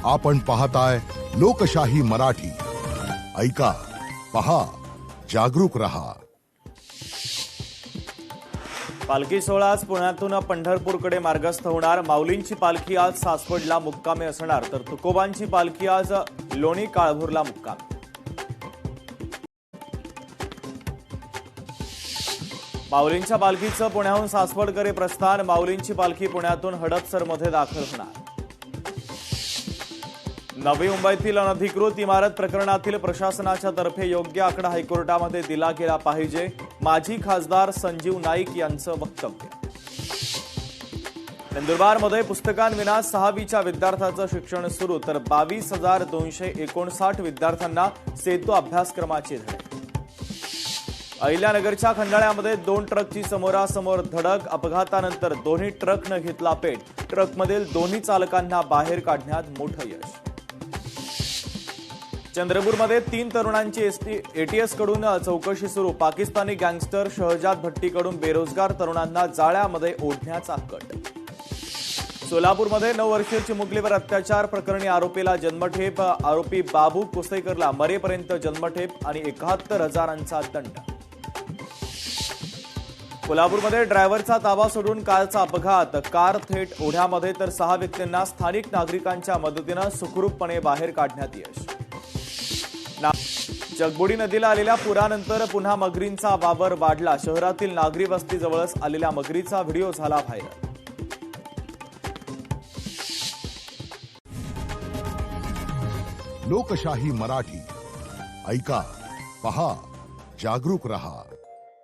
आपण पाहताय लोकशाही मराठी। ऐका, पहा, जागरूक रहा। पालखी सोहळा आज पुण्यातून पंढरपूरकडे मार्गस्थ होणार। माऊलींची पालखी आज सासवडला मुक्कामी असणार, तर तुकोबांची पालखी आज लोणी काळभोरला मुक्कामी। माऊलींच्या पालखीचं पुण्याहून सासवडकडे प्रस्थान। माऊलींची पालखी पुण्यातून हडपसरमध्ये दाखल होणार। नवी मुंबईतील अनधिकृत इमारत प्रकरणातील प्रशासनाच्या तर्फे योग्य आकडा हायकोर्टामध्ये दिला गेला पाहिजे, माजी खासदार संजीव नाईक यांचं वक्तव्य। नंदुरबारमध्ये पुस्तकांविना 6वीच्या विद्यार्थ्यांचं शिक्षण सुरू, तर 22,259 विद्यार्थ्यांना सेतू अभ्यासक्रमाचे धडे। अहिल्यानगरच्या खंडाळ्यामध्ये 2 ट्रकची समोरासमोर धडक, अपघातानंतर दोन्ही ट्रकनं घेतला पेट। ट्रकमधील दोन्ही चालकांना बाहेर काढण्यात मोठं यश। चंद्रपूरमध्ये 3 तरुणांची एटीएस कडून चौकशी सुरू। पाकिस्तानी गँगस्टर शहजाद भट्टीकडून बेरोजगार तरुणांना जाळ्यामध्ये ओढण्याचा कट। सोलापूरमध्ये 9 वर्षीय चिमुकलीवर अत्याचार प्रकरणी आरोपीला जन्मठेप। आरोपी बाबू कुसेकरला मरेपर्यंत जन्मठेप आणि 71,000चा दंड। कोल्हापूरमध्ये ड्रायव्हरचा ताबा सोडून कारचा अपघात, कार थेट ओढ्यामध्ये, तर 6 व्यक्तींना स्थानिक नागरिकांच्या मदतीनं सुखरूपपणे बाहेर काढण्यात यश। जगबुडी नदीला आलेल्या पुरानंतर पुन्हा मगरींचा वावर वाढला। शहरातील नागरी वस्तीजवळच आलेल्या मगरीचा व्हिडिओ झाला व्हायरल। लोकशाही मराठी। ऐका, पहा, जागरूक रहा।